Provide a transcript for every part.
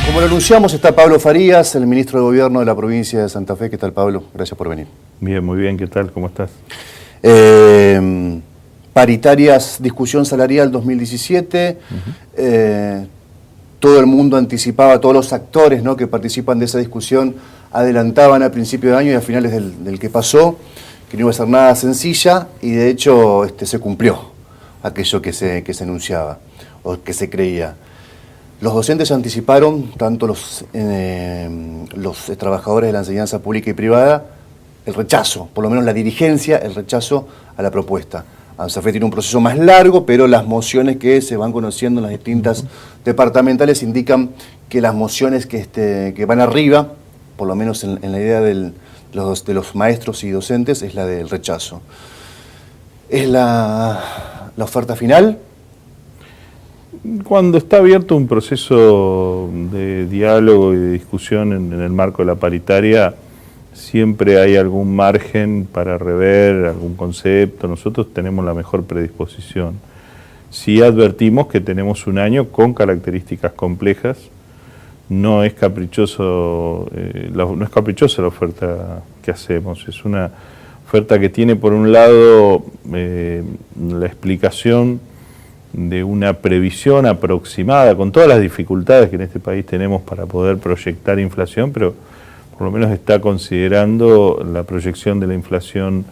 Como lo anunciamos, está Pablo Farías, el ministro de Gobierno de la provincia de Santa Fe. ¿Qué tal, Pablo? Gracias por venir. Bien, muy bien. ¿Qué tal? ¿Cómo estás? Paritarias, discusión salarial 2017. Todo el mundo anticipaba, todos los actores, ¿no?, que participan de esa discusión adelantaban a principio de año y a finales del que pasó que no iba a ser nada sencilla, y de hecho se cumplió aquello que se anunciaba o que se creía. Los docentes anticiparon, tanto los trabajadores de la enseñanza pública y privada, el rechazo, por lo menos la dirigencia, el rechazo a la propuesta. Santa Fe tiene un proceso más largo, pero las mociones que se van conociendo en las distintas departamentales indican que las mociones que van arriba, por lo menos en la idea de los maestros y docentes, es la del rechazo. ¿Es la oferta final? Cuando está abierto un proceso de diálogo y de discusión en el marco de la paritaria, siempre hay algún margen para rever algún concepto. Nosotros tenemos la mejor predisposición. Sí advertimos que tenemos un año con características complejas. No es caprichoso, no es caprichosa la oferta que hacemos. Es una oferta que tiene, por un lado, la explicación de una previsión aproximada, con todas las dificultades que en este país tenemos para poder proyectar inflación, pero por lo menos está considerando la proyección de la inflación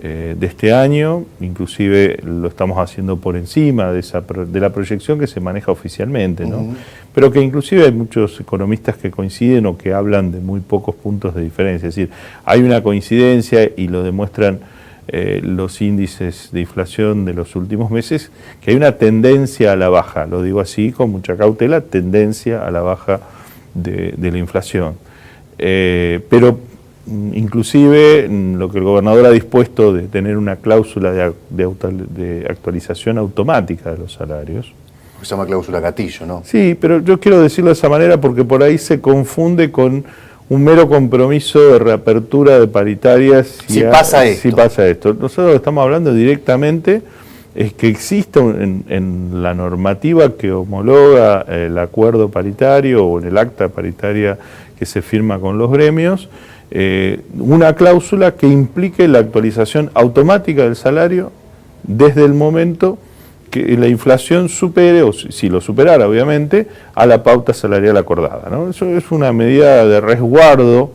de este año. Inclusive lo estamos haciendo por encima de la proyección que se maneja oficialmente, ¿no? Pero que inclusive hay muchos economistas que coinciden o que hablan de muy pocos puntos de diferencia. Es decir, hay una coincidencia, y lo demuestran los índices de inflación de los últimos meses, que hay una tendencia a la baja, lo digo así con mucha cautela, tendencia a la baja de la inflación. Pero inclusive lo que el gobernador ha dispuesto de tener una cláusula de actualización automática de los salarios. Se llama cláusula gatillo, ¿no? Sí, pero yo quiero decirlo de esa manera porque por ahí se confunde con un mero compromiso de reapertura de paritarias. Si pasa esto. Nosotros estamos hablando directamente es que exista en la normativa que homologa el acuerdo paritario o en el acta paritaria que se firma con los gremios, una cláusula que implique la actualización automática del salario desde el momento que la inflación supere, o si lo superara obviamente, a la pauta salarial acordada, ¿no? Eso es una medida de resguardo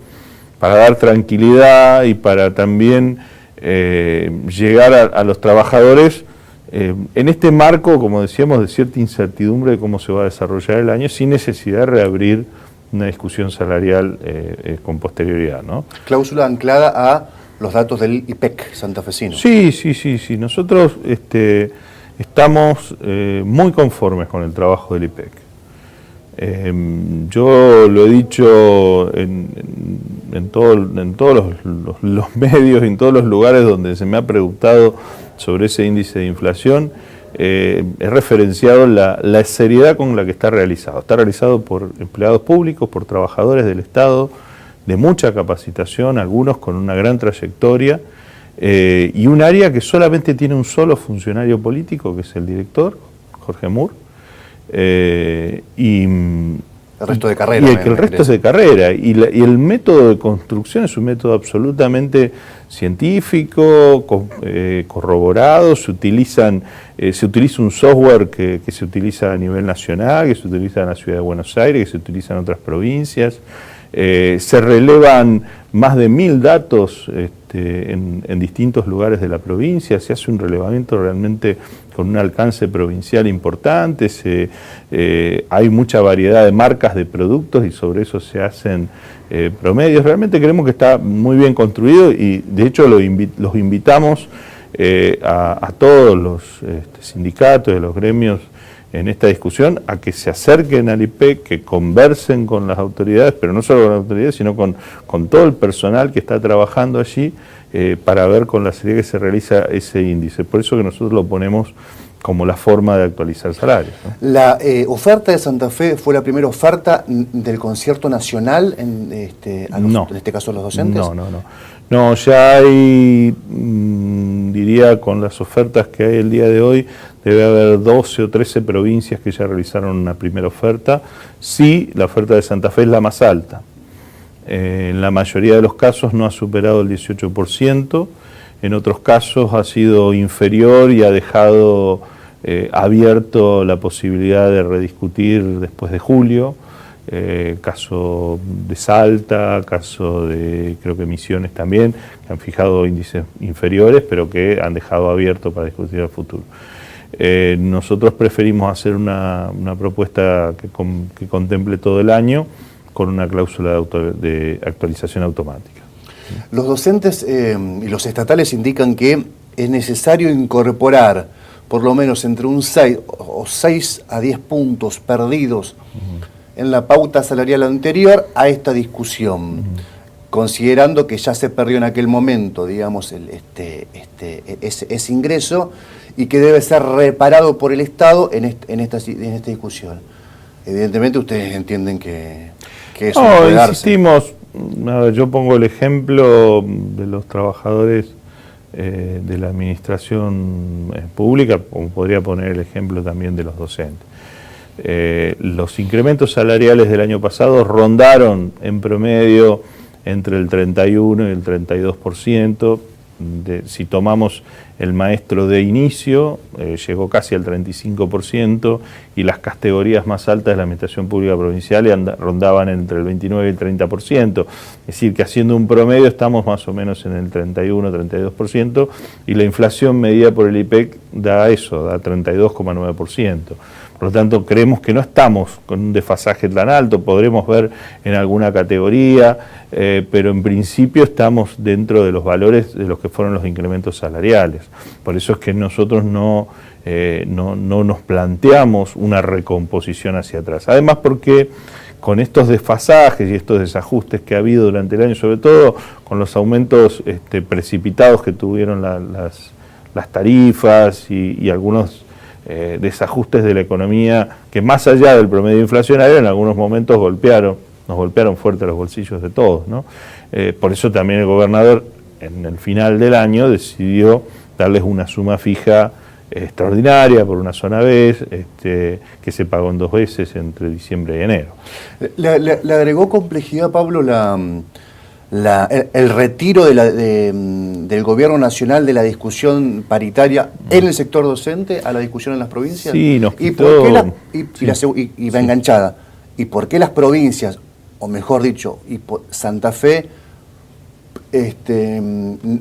para dar tranquilidad y para también llegar a los trabajadores en este marco, como decíamos, de cierta incertidumbre de cómo se va a desarrollar el año, sin necesidad de reabrir una discusión salarial con posterioridad, ¿no? Cláusula anclada a los datos del IPEC santafesino. Sí. Nosotros estamos muy conformes con el trabajo del IPEC. Yo lo he dicho en todos los medios, en todos los lugares donde se me ha preguntado sobre ese índice de inflación. He referenciado la seriedad con la que está realizado. Está realizado por empleados públicos, por trabajadores del Estado, de mucha capacitación, algunos con una gran trayectoria, y un área que solamente tiene un solo funcionario político, que es el director, Jorge Moore, y el resto de carrera. Y el resto es de carrera. Y el método de construcción es un método absolutamente científico, corroborado. Se utiliza un software que se utiliza a nivel nacional, que se utiliza en la ciudad de Buenos Aires, que se utiliza en otras provincias. Se relevan más de 1000 datos en distintos lugares de la provincia. Se hace un relevamiento realmente con un alcance provincial importante. Hay mucha variedad de marcas de productos y sobre eso se hacen promedios. Realmente creemos que está muy bien construido y de hecho los invitamos a todos los sindicatos y los gremios en esta discusión a que se acerquen al IPEC, que conversen con las autoridades, pero no solo con las autoridades, sino con todo el personal que está trabajando allí para ver con la seriedad que se realiza ese índice. Por eso que nosotros lo ponemos como la forma de actualizar salarios, ¿no? La oferta de Santa Fe fue la primera oferta del concierto nacional, en este caso a los docentes. No, ya hay, diría, con las ofertas que hay el día de hoy, debe haber 12 o 13 provincias que ya realizaron una primera oferta. Sí, la oferta de Santa Fe es la más alta. En la mayoría de los casos no ha superado el 18%, en otros casos ha sido inferior y ha dejado abierto la posibilidad de rediscutir después de julio. Caso de Salta, caso de creo que Misiones también, que han fijado índices inferiores, pero que han dejado abierto para discutir el futuro. Nosotros preferimos hacer una propuesta que contemple todo el año con una cláusula de actualización automática. Los docentes y los estatales indican que es necesario incorporar por lo menos entre un 6 a 10 puntos perdidos en la pauta salarial anterior a esta discusión, considerando que ya se perdió en aquel momento, digamos, ese ingreso y que debe ser reparado por el Estado en esta discusión. Evidentemente ustedes entienden que eso no puede darse. Insistimos, yo pongo el ejemplo de los trabajadores de la administración pública, como podría poner el ejemplo también de los docentes. Los incrementos salariales del año pasado rondaron en promedio entre el 31 y el 32%. Si tomamos el maestro de inicio, llegó casi al 35%, y las categorías más altas de la administración pública provincial rondaban entre el 29 y el 30%. Es decir, que haciendo un promedio estamos más o menos en el 31-32%, y la inflación medida por el IPEC da eso, da 32,9%. Por lo tanto, creemos que no estamos con un desfasaje tan alto, podremos ver en alguna categoría, pero en principio estamos dentro de los valores de los que fueron los incrementos salariales. Por eso es que nosotros no nos planteamos una recomposición hacia atrás. Además, porque con estos desfasajes y estos desajustes que ha habido durante el año, sobre todo con los aumentos precipitados que tuvieron las tarifas y algunos desajustes de la economía que, más allá del promedio inflacionario, en algunos momentos nos golpearon fuerte los bolsillos de todos, ¿no? Por eso también el gobernador en el final del año decidió darles una suma fija extraordinaria por una sola vez, que se pagó en 2 veces entre diciembre y enero. ¿Le agregó complejidad, Pablo, el retiro del gobierno nacional de la discusión paritaria en el sector docente a la discusión en las provincias? Sí, nos quitó... Y va enganchada. ¿Y por qué las provincias, o mejor dicho, Santa Fe,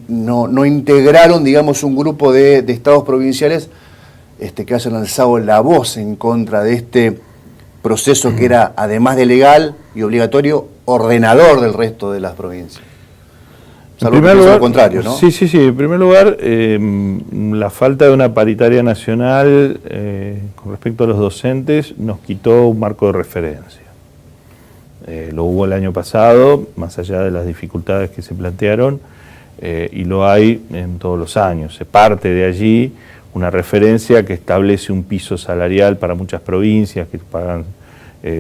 no integraron, digamos, un grupo de estados provinciales que hayan alzado la voz en contra de este proceso que era, además de legal y obligatorio, ordenador del resto de las provincias? En primer lugar, lo contrario, ¿no? Sí. En primer lugar, la falta de una paritaria nacional con respecto a los docentes nos quitó un marco de referencia. Lo hubo el año pasado, más allá de las dificultades que se plantearon, y lo hay en todos los años. Se parte de allí una referencia que establece un piso salarial para muchas provincias que pagan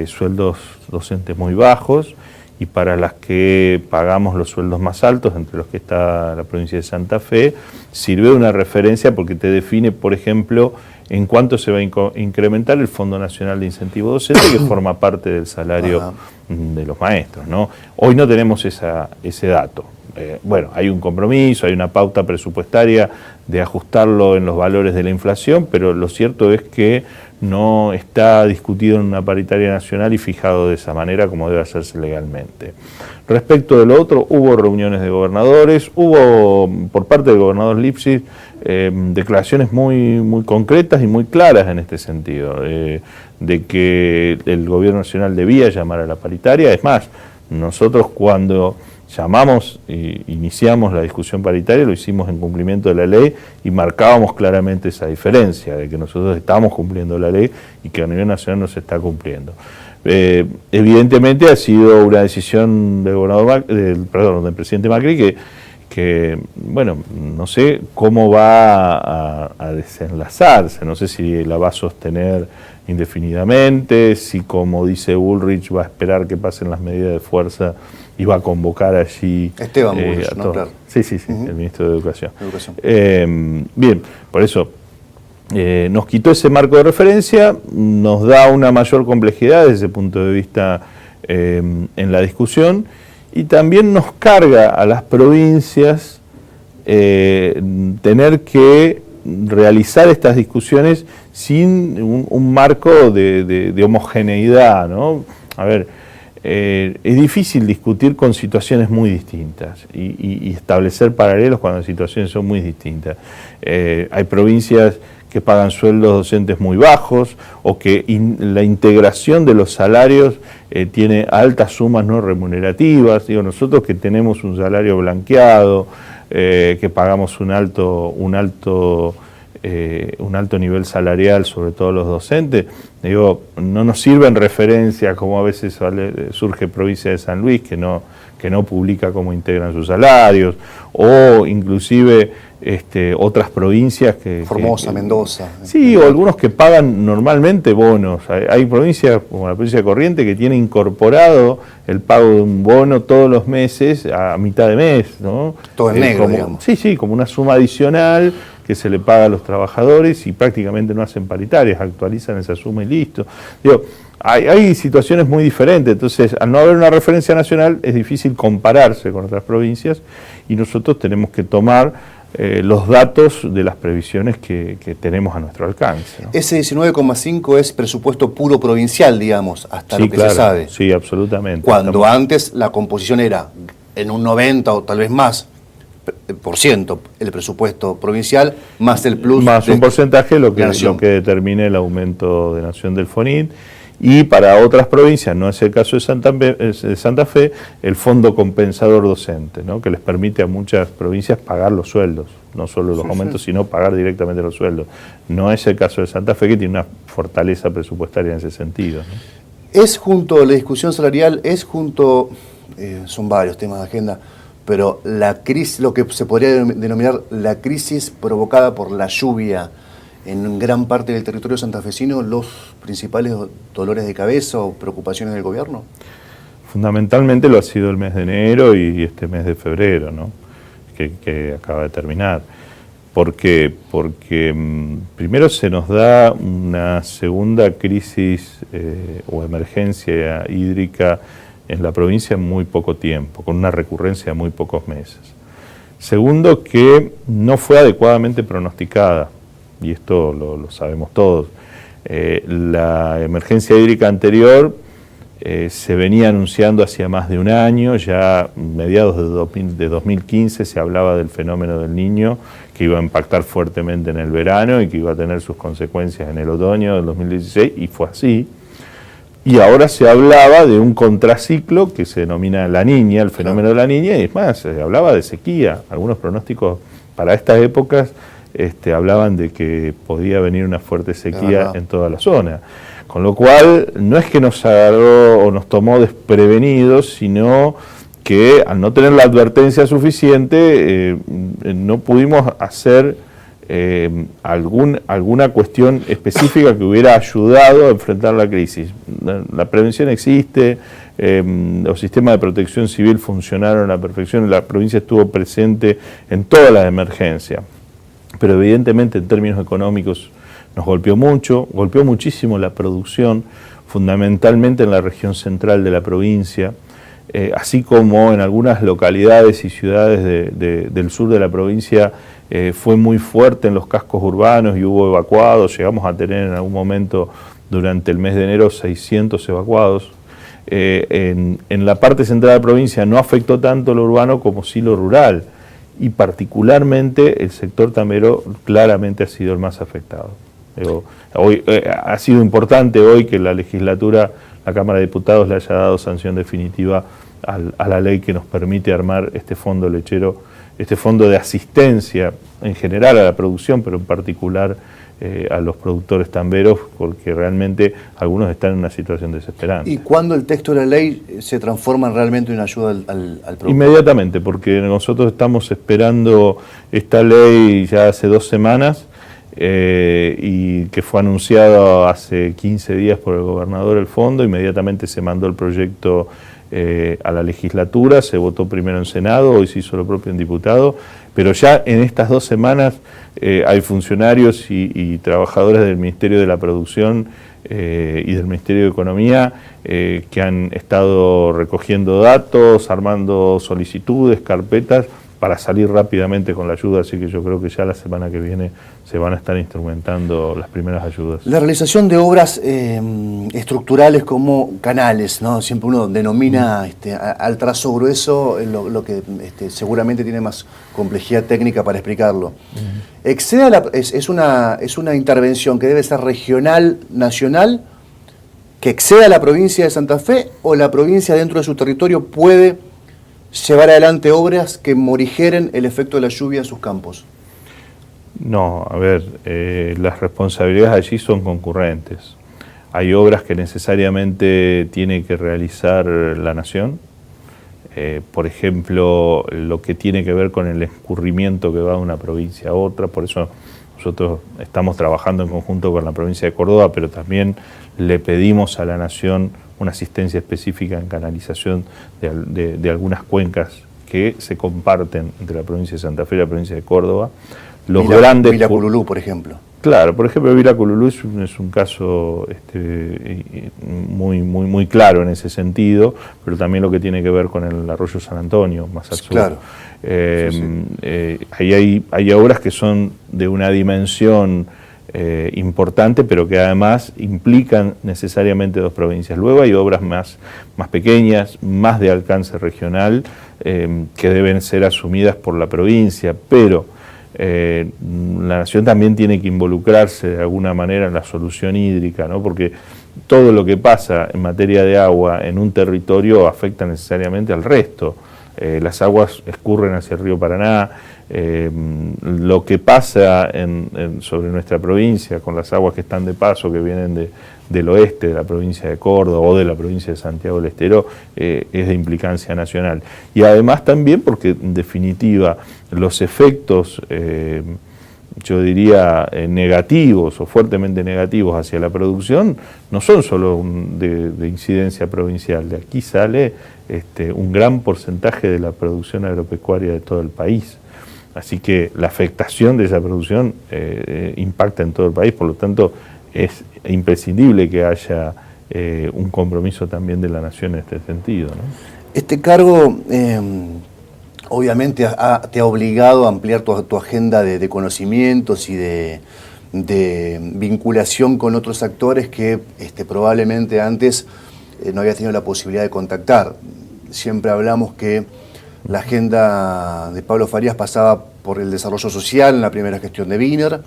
sueldos docentes muy bajos, y para las que pagamos los sueldos más altos, entre los que está la provincia de Santa Fe, sirve de una referencia porque te define, por ejemplo, en cuánto se va a incrementar el Fondo Nacional de Incentivo Docente, que forma parte del salario de los maestros, ¿no? Hoy no tenemos ese dato. Bueno, hay un compromiso, hay una pauta presupuestaria de ajustarlo en los valores de la inflación, pero lo cierto es que no está discutido en una paritaria nacional y fijado de esa manera como debe hacerse legalmente. Respecto de lo otro, hubo reuniones de gobernadores, hubo por parte del gobernador Lipschitz declaraciones muy concretas y muy claras en este sentido, de que el gobierno nacional debía llamar a la paritaria. Es más, nosotros cuando llamamos e iniciamos la discusión paritaria lo hicimos en cumplimiento de la ley y marcábamos claramente esa diferencia de que nosotros estamos cumpliendo la ley y que a nivel nacional no se está cumpliendo. Evidentemente ha sido una decisión del presidente Macri que que, bueno, no sé cómo va a desenlazarse, no sé si la va a sostener indefinidamente, si, como dice Bullrich, va a esperar que pasen las medidas de fuerza y va a convocar allí Esteban Bullrich, ¿no? Claro. Sí, el ministro de Educación. Bien, por eso nos quitó ese marco de referencia, nos da una mayor complejidad desde ese punto de vista en la discusión, y también nos carga a las provincias tener que realizar estas discusiones sin un marco de homogeneidad, ¿no? A ver, es difícil discutir con situaciones muy distintas y establecer paralelos cuando las situaciones son muy distintas. Hay provincias que pagan sueldos docentes muy bajos o que la integración de los salarios tiene altas sumas no remunerativas. Digo, nosotros que tenemos un salario blanqueado, que pagamos un alto nivel salarial, sobre todo los docentes, digo, no nos sirven referencias como a veces surge provincia de San Luis, que no publica cómo integran sus salarios, o inclusive otras provincias Formosa, Mendoza. Sí, o algunos que pagan normalmente bonos. Hay provincias, como la provincia de Corrientes, que tiene incorporado el pago de un bono todos los meses a mitad de mes, ¿no? Todo en negro, digamos. Sí, como una suma adicional que se le paga a los trabajadores y prácticamente no hacen paritarias, actualizan esa suma y listo. Digo, hay situaciones muy diferentes, entonces al no haber una referencia nacional es difícil compararse con otras provincias y nosotros tenemos que tomar los datos de las previsiones que tenemos a nuestro alcance, ¿no? Ese 19,5 es presupuesto puro provincial, digamos, hasta lo que claro, se sabe. Sí, absolutamente. Cuando antes la composición era en un 90 o tal vez más % el presupuesto provincial, más el plus. Más un porcentaje lo que determine el aumento de Nación del FONIT. Y para otras provincias, no es el caso de Santa Fe, el fondo compensador docente, ¿no? Que les permite a muchas provincias pagar los sueldos, no solo los aumentos, sino pagar directamente los sueldos. No es el caso de Santa Fe, que tiene una fortaleza presupuestaria en ese sentido, ¿no? Es junto a la discusión salarial, son varios temas de agenda, pero la crisis, lo que se podría denominar la crisis provocada por la lluvia en gran parte del territorio santafesino, los principales dolores de cabeza o preocupaciones del gobierno? Fundamentalmente lo ha sido el mes de enero y este mes de febrero, ¿no? que acaba de terminar. ¿Por qué? Porque primero se nos da una segunda crisis o emergencia hídrica en la provincia en muy poco tiempo, con una recurrencia de muy pocos meses. Segundo, que no fue adecuadamente pronosticada. Y esto lo sabemos todos. La emergencia hídrica anterior se venía anunciando hacía más de un año, ya mediados de 2015 se hablaba del fenómeno del Niño, que iba a impactar fuertemente en el verano y que iba a tener sus consecuencias en el otoño del 2016, y fue así. Y ahora se hablaba de un contraciclo que se denomina La Niña, el fenómeno de La Niña, y es más, se hablaba de sequía. Algunos pronósticos para estas épocas hablaban de que podía venir una fuerte sequía en toda la zona. Con lo cual, no es que nos agarró o nos tomó desprevenidos, sino que al no tener la advertencia suficiente, no pudimos hacer alguna cuestión específica que hubiera ayudado a enfrentar la crisis. La prevención existe, los sistemas de protección civil funcionaron a la perfección, la provincia estuvo presente en todas las emergencias. Pero evidentemente en términos económicos nos golpeó muchísimo la producción, fundamentalmente en la región central de la provincia, así como en algunas localidades y ciudades del sur de la provincia fue muy fuerte en los cascos urbanos y hubo evacuados. Llegamos a tener en algún momento durante el mes de enero 600 evacuados. En la parte central de la provincia no afectó tanto lo urbano como sí lo rural, y particularmente el sector tamero claramente ha sido el más afectado. Hoy ha sido importante hoy que la legislatura, la Cámara de Diputados, le haya dado sanción definitiva a la ley que nos permite armar este fondo lechero este fondo de asistencia en general a la producción, pero en particular a los productores tamberos, porque realmente algunos están en una situación desesperante. ¿Y cuándo el texto de la ley se transforma realmente en una ayuda al productor? Inmediatamente, porque nosotros estamos esperando esta ley ya hace 2 semanas, y que fue anunciado hace 15 días por el gobernador el fondo. Inmediatamente se mandó el proyecto a la legislatura, se votó primero en Senado, hoy se hizo lo propio en diputado, pero ya en estas 2 semanas hay funcionarios y trabajadores del Ministerio de la Producción y del Ministerio de Economía que han estado recogiendo datos, armando solicitudes, carpetas, para salir rápidamente con la ayuda, así que yo creo que ya la semana que viene se van a estar instrumentando las primeras ayudas. La realización de obras estructurales como canales, ¿no? Siempre uno denomina al trazo grueso lo que seguramente tiene más complejidad técnica para explicarlo. ¿Excede es una intervención que debe ser regional, nacional, que exceda a la provincia de Santa Fe, o la provincia dentro de su territorio puede llevar adelante obras que morigeren el efecto de la lluvia en sus campos? No, a ver, las responsabilidades allí son concurrentes. Hay obras que necesariamente tiene que realizar la Nación, por ejemplo, lo que tiene que ver con el escurrimiento que va de una provincia a otra, por eso nosotros estamos trabajando en conjunto con la provincia de Córdoba, pero también le pedimos a la Nación una asistencia específica en canalización de algunas cuencas que se comparten entre la provincia de Santa Fe y la provincia de Córdoba. Villa Cululú, por ejemplo. Claro, por ejemplo, Villa Cululú es un caso muy claro en ese sentido, pero también lo que tiene que ver con el arroyo San Antonio, más al sur. Claro. Ahí hay obras que son de una dimensión importante, pero que además implican necesariamente 2 provincias. Luego hay obras más pequeñas, más de alcance regional, que deben ser asumidas por la provincia, pero la Nación también tiene que involucrarse de alguna manera en la solución hídrica, ¿no? Porque todo lo que pasa en materia de agua en un territorio afecta necesariamente al resto. Las aguas escurren hacia el río Paraná, lo que pasa sobre nuestra provincia con las aguas que están de paso, que vienen del oeste de la provincia de Córdoba o de la provincia de Santiago del Estero, es de implicancia nacional. Y además también porque en definitiva los efectos, yo diría, negativos o fuertemente negativos hacia la producción no son solo de incidencia provincial. De aquí sale un gran porcentaje de la producción agropecuaria de todo el país. Así que la afectación de esa producción impacta en todo el país, por lo tanto es imprescindible que haya un compromiso también de la Nación en este sentido, ¿no? Este cargo obviamente te ha obligado a ampliar tu agenda de conocimientos y de vinculación con otros actores que probablemente antes no habías tenido la posibilidad de contactar. Siempre hablamos que la agenda de Pablo Farías pasaba por el desarrollo social en la primera gestión de Wiener,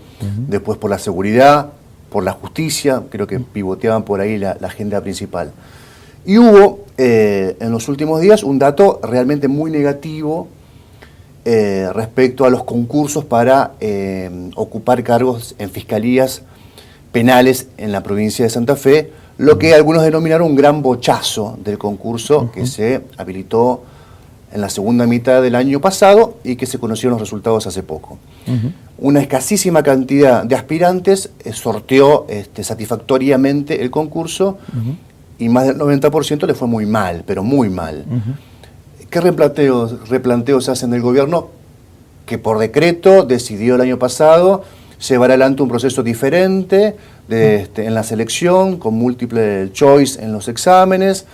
después por la seguridad, por la justicia, creo que pivoteaban por ahí la agenda principal. Y hubo en los últimos días un dato realmente muy negativo respecto a los concursos para ocupar cargos en fiscalías penales en la provincia de Santa Fe, lo que algunos denominaron un gran bochazo del concurso que se habilitó en la segunda mitad del año pasado y que se conocieron los resultados hace poco. Una escasísima cantidad de aspirantes sorteó satisfactoriamente el concurso y más del 90% le fue muy mal, pero muy mal. ¿Qué replanteos hacen del gobierno que por decreto decidió el año pasado llevar adelante un proceso diferente en la selección, con múltiple choice en los exámenes,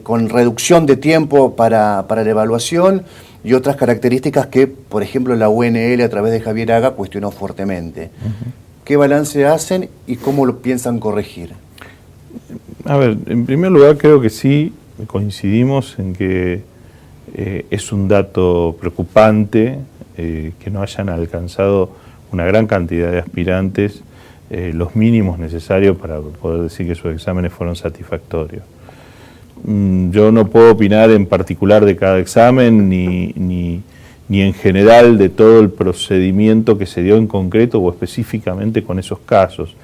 con reducción de tiempo para la evaluación y otras características que, por ejemplo, la UNL a través de Javier Haga cuestionó fuertemente? ¿Qué balance hacen y cómo lo piensan corregir? A ver, en primer lugar creo que sí coincidimos en que es un dato preocupante que no hayan alcanzado una gran cantidad de aspirantes los mínimos necesarios para poder decir que sus exámenes fueron satisfactorios. Yo no puedo opinar en particular de cada examen ni ni en general de todo el procedimiento que se dio en concreto o específicamente con esos casos.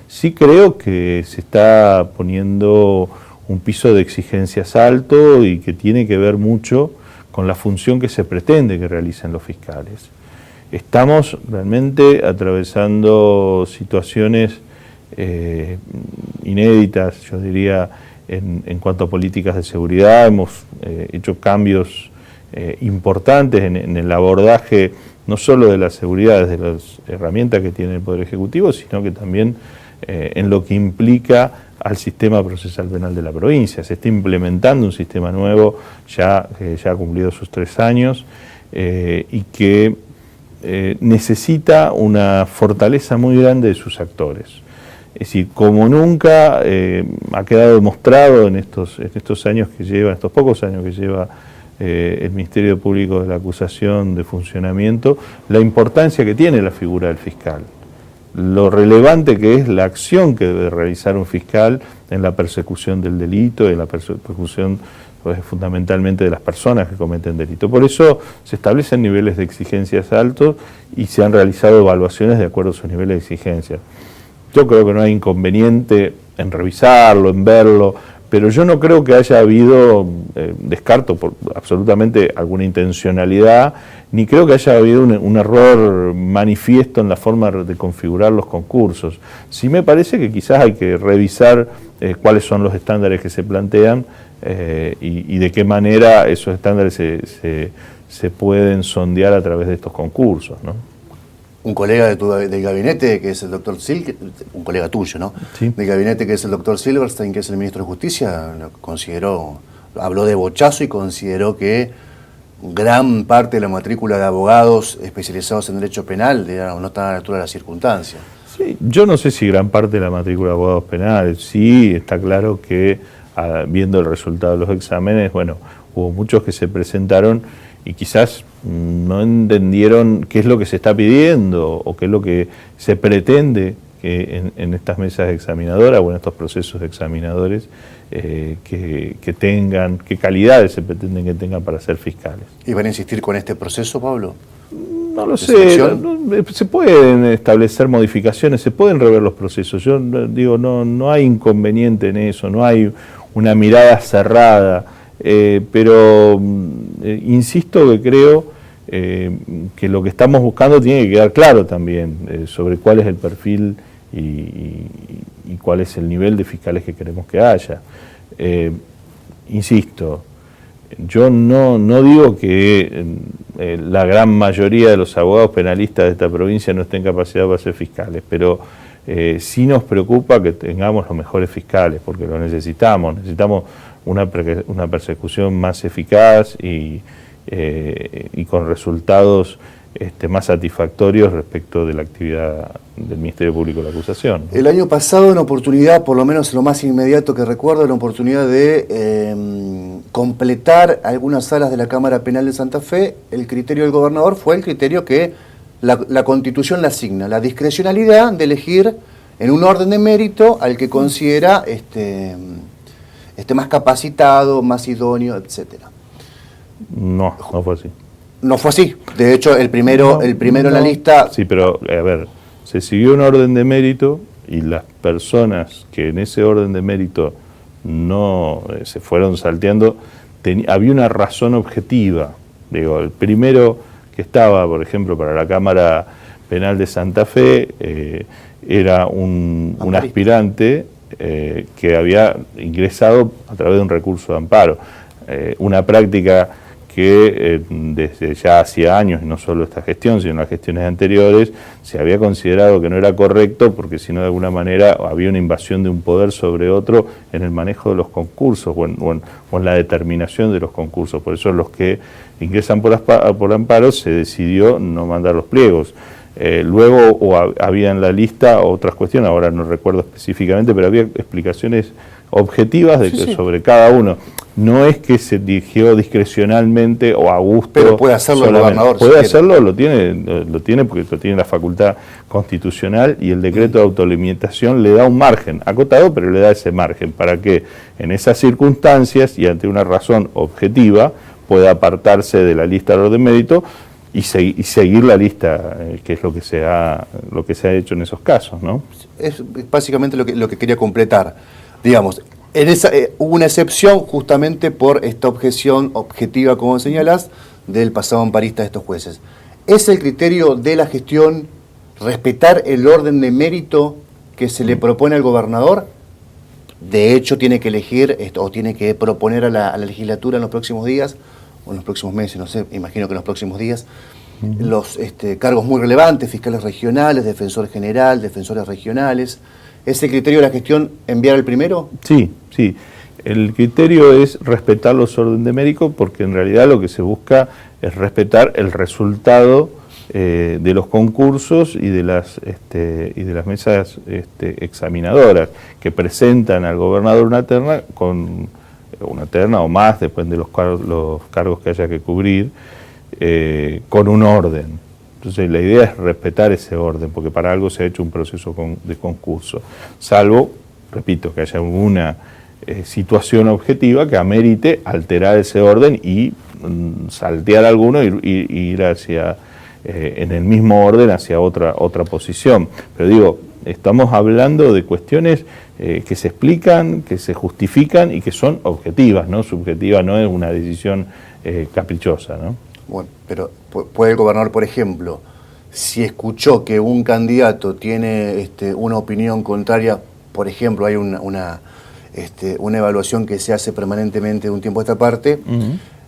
Sí creo que se está poniendo un piso de exigencias alto y que tiene que ver mucho con la función que se pretende que realicen los fiscales. Estamos realmente atravesando situaciones inéditas, yo diría, en cuanto a políticas de seguridad. Hemos hecho cambios importantes en el abordaje no solo de la seguridad desde las herramientas que tiene el Poder Ejecutivo, sino que también en lo que implica al sistema procesal penal de la provincia. Se está implementando un sistema nuevo que ya ha cumplido sus 3 años y que necesita una fortaleza muy grande de sus actores. Es decir, como nunca ha quedado demostrado en estos años que lleva, estos pocos años que lleva el Ministerio Público de la Acusación de funcionamiento, la importancia que tiene la figura del fiscal, lo relevante que es la acción que debe realizar un fiscal en la persecución del delito, en la persecución fundamentalmente de las personas que cometen delito. Por eso se establecen niveles de exigencias altos y se han realizado evaluaciones de acuerdo a esos niveles de exigencia. Yo creo que no hay inconveniente en revisarlo, en verlo, pero yo no creo que haya habido, descarto absolutamente alguna intencionalidad, ni creo que haya habido un error manifiesto en la forma de configurar los concursos. Sí me parece que quizás hay que revisar cuáles son los estándares que se plantean y de qué manera esos estándares se pueden sondear a través de estos concursos, ¿no? Un colega del gabinete, que es el doctor un colega tuyo, ¿no? Sí. Del gabinete, que es el doctor Silverstein, que es el ministro de Justicia, habló de bochazo y consideró que gran parte de la matrícula de abogados especializados en derecho penal no estaba a la altura de las circunstancias. Sí, yo no sé si gran parte de la matrícula de abogados penales, sí está claro que viendo el resultado de los exámenes, bueno, hubo muchos que se presentaron y quizás no entendieron qué es lo que se está pidiendo o qué es lo que se pretende que en estas mesas examinadoras o en estos procesos examinadores que tengan, qué calidades se pretenden que tengan para ser fiscales. ¿Y van a insistir con este proceso, Pablo? No lo sé, se pueden establecer modificaciones, se pueden rever los procesos. Yo digo, no hay inconveniente en eso, no hay una mirada cerrada. Pero insisto que creo que lo que estamos buscando tiene que quedar claro también sobre cuál es el perfil y cuál es el nivel de fiscales que queremos que haya. Insisto, yo no digo que la gran mayoría de los abogados penalistas de esta provincia no estén capacitados para ser fiscales, pero sí nos preocupa que tengamos los mejores fiscales, porque lo necesitamos una persecución más eficaz y con resultados más satisfactorios respecto de la actividad del Ministerio Público de la Acusación. El año pasado, una oportunidad, por lo menos lo más inmediato que recuerdo, la oportunidad de completar algunas salas de la Cámara Penal de Santa Fe. El criterio del gobernador fue el criterio que la Constitución le asigna, la discrecionalidad de elegir en un orden de mérito al que considera más capacitado, más idóneo, etcétera. No fue así. No fue así. De hecho, el primero en la lista... Sí, pero, a ver, se siguió un orden de mérito y las personas que en ese orden de mérito no se fueron salteando, había una razón objetiva. Digo, el primero que estaba, por ejemplo, para la Cámara Penal de Santa Fe, era un aspirante que había ingresado a través de un recurso de amparo. Una práctica que desde ya hacía años, y no solo esta gestión, sino las gestiones anteriores, se había considerado que no era correcto porque si no de alguna manera había una invasión de un poder sobre otro en el manejo de los concursos o en la determinación de los concursos. Por eso los que ingresan por amparo se decidió no mandar los pliegos. Luego había en la lista otras cuestiones, ahora no recuerdo específicamente, pero había explicaciones objetivas sobre cada uno. No es que se dirigió discrecionalmente o a gusto. Pero puede hacerlo el gobernador. Puede hacerlo, lo tiene porque lo tiene la facultad constitucional y el decreto de autolimitación le da un margen, acotado, pero le da ese margen para que en esas circunstancias y ante una razón objetiva pueda apartarse de la lista de orden mérito y seguir la lista, que es lo que se ha hecho en esos casos, ¿no? Es básicamente lo que quería completar. Digamos, hubo una excepción justamente por esta objeción objetiva, como señalás, del pasado amparista de estos jueces. ¿Es el criterio de la gestión respetar el orden de mérito que se le propone al gobernador? De hecho, tiene que elegir o tiene que proponer a la legislatura en los próximos días, o en los próximos meses, no sé, imagino que en los próximos días, los cargos muy relevantes, fiscales regionales, defensor general, defensores regionales. ¿Es el criterio de la gestión enviar el primero? Sí, sí. El criterio es respetar los orden de mérito, porque en realidad lo que se busca es respetar el resultado de los concursos y de las mesas examinadoras que presentan al gobernador una terna o más, depende de los cargos que haya que cubrir, con un orden. Entonces la idea es respetar ese orden, porque para algo se ha hecho un proceso de concurso, salvo, repito, que haya una situación objetiva que amerite alterar ese orden y saltear alguno y ir hacia en el mismo orden hacia otra posición. Pero digo, estamos hablando de cuestiones que se explican, que se justifican y que son objetivas, ¿no? Subjetiva no es una decisión caprichosa, ¿no? Bueno, pero puede el gobernador, por ejemplo, si escuchó que un candidato tiene una opinión contraria, por ejemplo, hay una evaluación que se hace permanentemente de un tiempo a esta parte,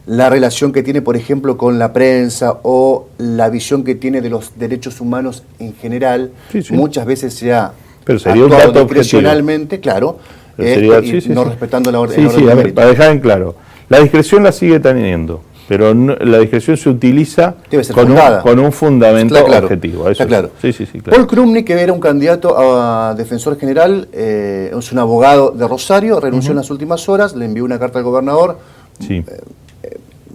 la relación que tiene, por ejemplo, con la prensa o la visión que tiene de los derechos humanos en general, muchas veces se ha actuado discrecionalmente, claro, no respetando la orden. A ver, para dejar en claro, la discreción la sigue teniendo, pero la discreción se utiliza con un fundamento objetivo. Eso claro. Sí, claro. Paul Krumnick, que era un candidato a defensor general, es un abogado de Rosario, renunció en las últimas horas, le envió una carta al gobernador,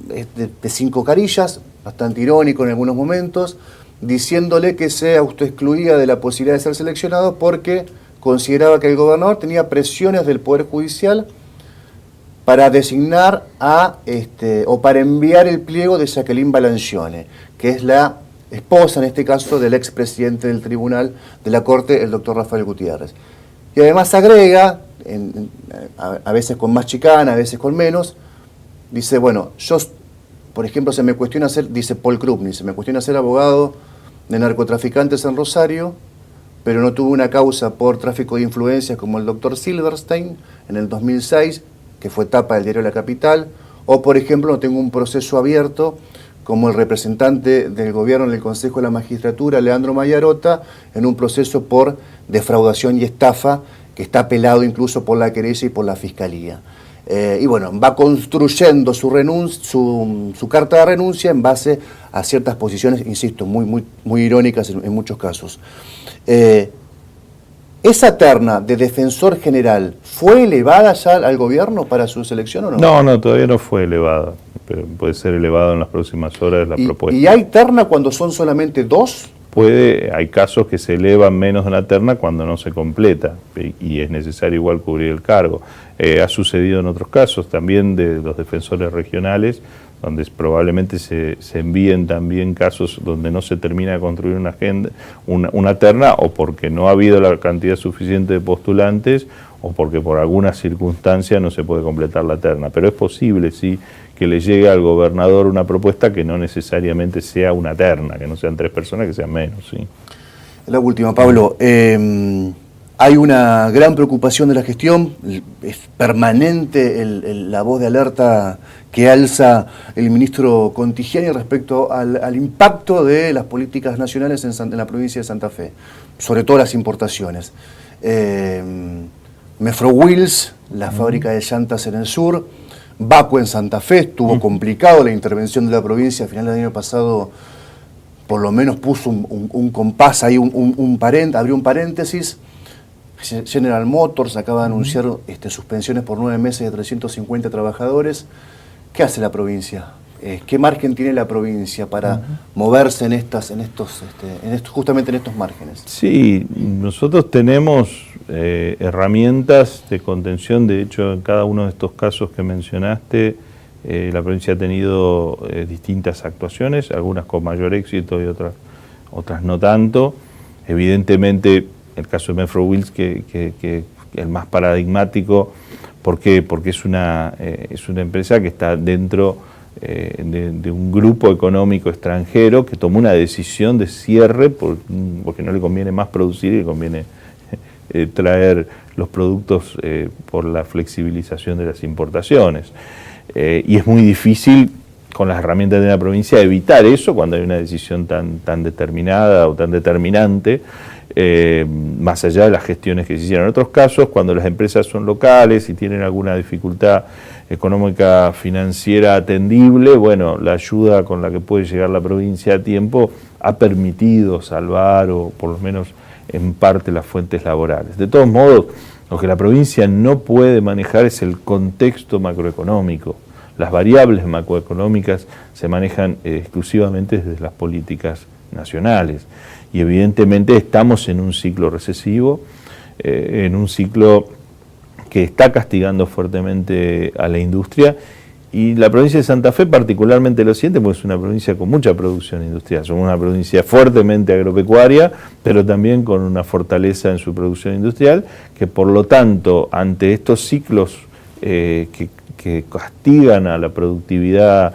de 5 carillas, bastante irónico en algunos momentos, diciéndole que se autoexcluía de la posibilidad de ser seleccionado porque consideraba que el gobernador tenía presiones del Poder Judicial para designar o para enviar el pliego de Jacqueline Balancione, que es la esposa, en este caso, del expresidente del Tribunal de la Corte, el doctor Rafael Gutiérrez. Y además agrega, a veces con más chicana, a veces con menos, dice, bueno, yo, por ejemplo, se me cuestiona dice Paul Krumnick, se me cuestiona ser abogado de narcotraficantes en Rosario, pero no tuve una causa por tráfico de influencias como el doctor Silverstein en el 2006, que fue tapa del diario La Capital, o por ejemplo no tengo un proceso abierto como el representante del gobierno en el Consejo de la Magistratura, Leandro Mayarota, en un proceso por defraudación y estafa que está apelado incluso por la querella y por la Fiscalía. Y bueno, va construyendo su carta de renuncia en base a ciertas posiciones, insisto, muy irónicas en muchos casos. ¿Esa terna de defensor general fue elevada ya al gobierno para su selección o no? No, todavía no fue elevada, pero puede ser elevado en las próximas horas la propuesta. ¿Y hay terna cuando son solamente 2? Hay casos que se elevan menos de la terna cuando no se completa y es necesario igual cubrir el cargo. Ha sucedido en otros casos también de los defensores regionales, donde probablemente se envíen también casos donde no se termina de construir una terna, o porque no ha habido la cantidad suficiente de postulantes, o porque por alguna circunstancia no se puede completar la terna. Pero es posible, sí, que le llegue al gobernador una propuesta que no necesariamente sea una terna, que no sean 3 personas, que sean menos, sí. La última, Pablo. Hay una gran preocupación de la gestión, es permanente la voz de alerta que alza el ministro Contigiani respecto al impacto de las políticas nacionales en la provincia de Santa Fe, sobre todo las importaciones. Mefrowheels, la fábrica de llantas en el sur, Baco en Santa Fe, estuvo complicado la intervención de la provincia a final del año pasado, por lo menos puso un compás ahí, abrió un paréntesis. General Motors acaba de anunciar suspensiones por 9 meses de 350 trabajadores. ¿Qué hace la provincia? ¿Qué margen tiene la provincia para moverse justamente en estos márgenes? Sí, nosotros tenemos herramientas de contención. De hecho, en cada uno de estos casos que mencionaste, La provincia ha tenido distintas actuaciones, algunas con mayor éxito y otras no tanto. Evidentemente, el caso de Metro Wheels, que el más paradigmático. ¿Por qué? Porque es una empresa que está dentro de un grupo económico extranjero que tomó una decisión de cierre porque no le conviene más producir y le conviene traer los productos por la flexibilización de las importaciones. Y es muy difícil con las herramientas de la provincia evitar eso cuando hay una decisión tan determinada o tan determinante, más allá de las gestiones que se hicieron. En otros casos, cuando las empresas son locales y tienen alguna dificultad económica financiera atendible, bueno, la ayuda con la que puede llegar la provincia a tiempo ha permitido salvar o por lo menos en parte las fuentes laborales. De todos modos, lo que la provincia no puede manejar es el contexto macroeconómico. Las variables macroeconómicas se manejan exclusivamente desde las políticas nacionales y evidentemente estamos en un ciclo recesivo, en un ciclo que está castigando fuertemente a la industria y la provincia de Santa Fe particularmente lo siente porque es una provincia con mucha producción industrial. Somos una provincia fuertemente agropecuaria, pero también con una fortaleza en su producción industrial, que por lo tanto, ante estos ciclos que castigan a la productividad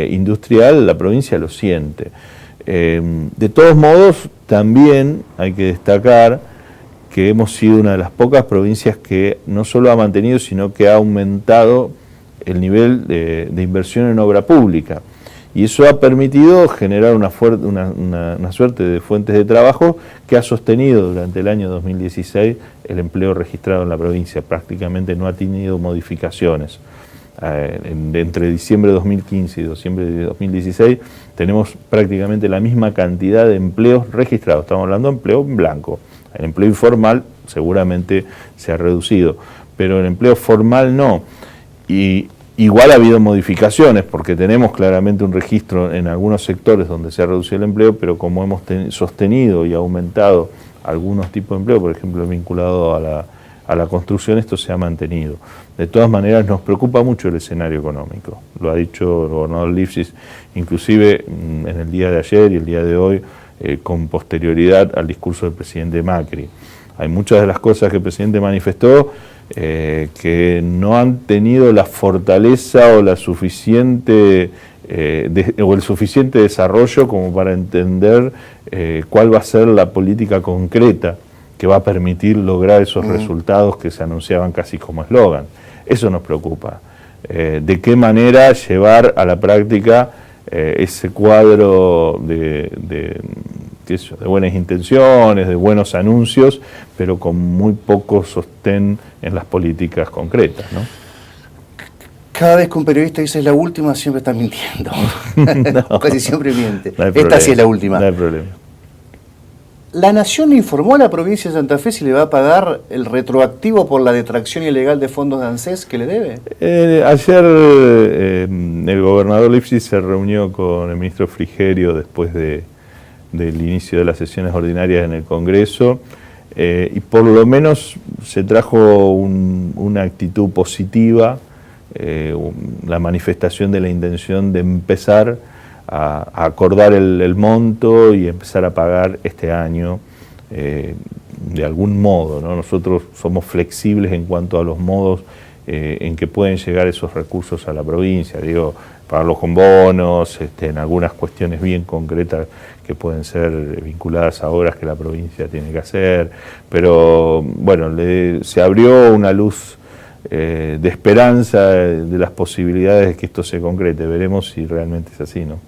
industrial, la provincia lo siente. De todos modos, también hay que destacar que hemos sido una de las pocas provincias que no solo ha mantenido, sino que ha aumentado el nivel de inversión en obra pública. Y eso ha permitido generar una suerte de fuentes de trabajo que ha sostenido durante el año 2016 el empleo registrado en la provincia. Prácticamente no ha tenido modificaciones. Entre diciembre de 2015 y diciembre de 2016 tenemos prácticamente la misma cantidad de empleos registrados. Estamos hablando de empleo en blanco. El empleo informal seguramente se ha reducido, pero el empleo formal no. Y igual ha habido modificaciones, porque tenemos claramente un registro en algunos sectores donde se ha reducido el empleo, pero como hemos sostenido y aumentado algunos tipos de empleo, por ejemplo vinculado a la construcción, esto se ha mantenido. De todas maneras nos preocupa mucho el escenario económico, lo ha dicho el gobernador Lifschitz, inclusive en el día de ayer y el día de hoy, con posterioridad al discurso del presidente Macri. Hay muchas de las cosas que el presidente manifestó que no han tenido la fortaleza o la suficiente o el suficiente desarrollo como para entender cuál va a ser la política concreta que va a permitir lograr esos resultados que se anunciaban casi como eslogan. Eso nos preocupa. ¿De qué manera llevar a la práctica ese cuadro de buenas intenciones, de buenos anuncios, pero con muy poco sostén en las políticas concretas, ¿no? Cada vez que un periodista dice la última, siempre está mintiendo. No, casi siempre miente. No hay Esta problema, sí es la última. No hay problema. ¿La Nación informó a la provincia de Santa Fe si le va a pagar el retroactivo por la detracción ilegal de fondos de ANSES que le debe? Ayer el gobernador Lifschitz se reunió con el ministro Frigerio después del inicio de las sesiones ordinarias en el Congreso y por lo menos se trajo una actitud positiva, la manifestación de la intención de empezar a acordar el monto y empezar a pagar este año de algún modo, ¿no? Nosotros somos flexibles en cuanto a los modos en que pueden llegar esos recursos a la provincia, digo, pagarlos con bonos, en algunas cuestiones bien concretas que pueden ser vinculadas a obras que la provincia tiene que hacer, pero bueno, se abrió una luz de esperanza de las posibilidades de que esto se concrete. Veremos si realmente es así, ¿no?